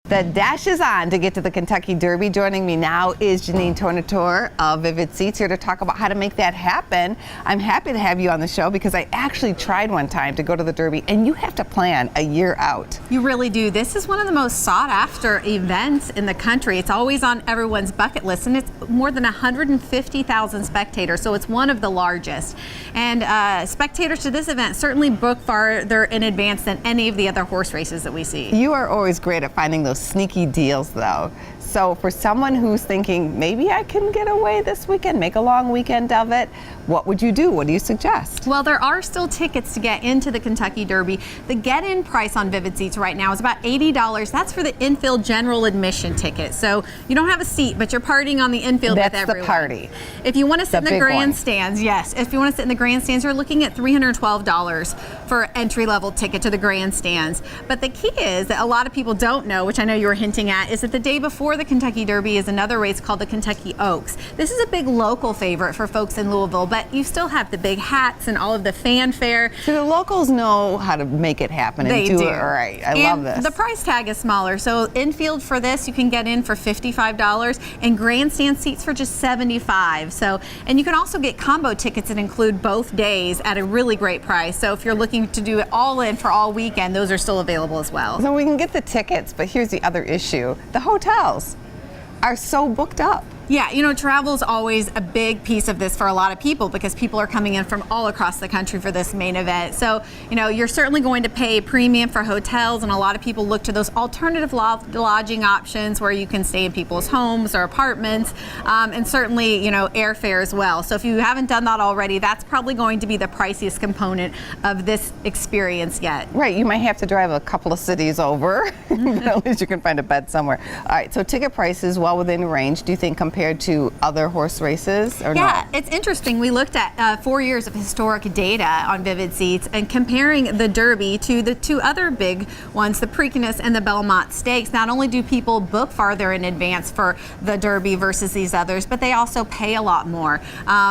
The dash is on to get to the Kentucky Derby. Joining me now is Jeanenne Tornatore of VividSeats, here to talk about how to make that happen. I'm happy to have you on the show because I actually tried one time to go to the Derby, and you have to plan a year out. You really do. This is one of the most sought after events in the country. It's always on everyone's bucket list, and it's more than 150,000 spectators, so it's one of the largest. And spectators to this event certainly book farther in advance than any of the other horse races that we see. You are always great at finding those sneaky deals, though. So for someone who's thinking, maybe I can get away this weekend, make a long weekend of it, what would you do? What do you suggest? Well, there are still tickets to get into the Kentucky Derby. The get-in price on VividSeats right now is about $80. That's for the infield general admission ticket. So you don't have a seat, but you're partying on the infield with everyone. That's the party. If you want to sit in the grandstands, yes. If you want to sit in the grandstands, you're looking at $312 for an entry-level ticket to the grandstands. But the key is that a lot of people don't know, which I know you were hinting at, is that the day before the Kentucky Derby is another race called the Kentucky Oaks. This is a big local favorite for folks in Louisville, but you still have the big hats and all of the fanfare. So the locals know how to make it happen and do it right. I love this. The price tag is smaller. So infield for this, you can get in for $55 and grandstand seats for just $75. So, and you can also get combo tickets that include both days at a really great price. So if you're looking to do it all in for all weekend, those are still available as well. So we can get the tickets, but here's the other issue. The hotels are so booked up. Yeah, you know, travel is always a big piece of this for a lot of people because people are coming in from all across the country for this main event. So, you know, you're certainly going to pay a premium for hotels, and a lot of people look to those alternative lodging options where you can stay in people's homes or apartments, and certainly, you know, airfare as well. So if you haven't done that already, that's probably going to be the priciest component of this experience yet. Right, you might have to drive a couple of cities over, but at least you can find a bed somewhere. All right, so ticket prices well within range, do you think, compared to other horse races or not? Yeah, it's interesting. We looked at 4 years of historic data on VividSeats and comparing the Derby to the two other big ones, the Preakness and the Belmont Stakes. Not only do people book farther in advance for the Derby versus these others, but they also pay a lot more.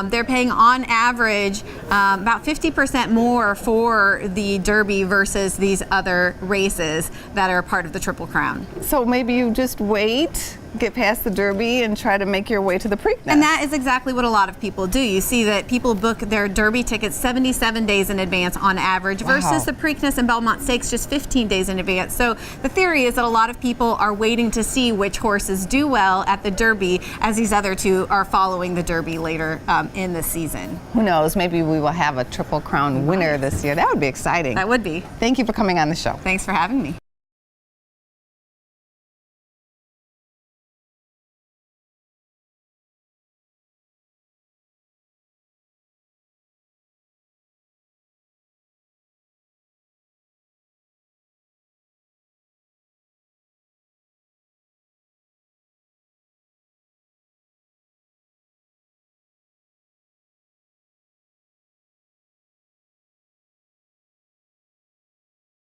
They're paying on average about 50% more for the Derby versus these other races that are part of the Triple Crown. So maybe you just wait, get past the Derby and try to make your way to the Preakness. And that is exactly what a lot of people do. You see that people book their Derby tickets 77 days in advance on average versus the Preakness and Belmont Stakes just 15 days in advance. So the theory is that a lot of people are waiting to see which horses do well at the Derby as these other two are following the Derby later in the season. Who knows, maybe we will have a Triple Crown winner this year. That would be exciting. That would be. Thank you for coming on the show. Thanks for having me.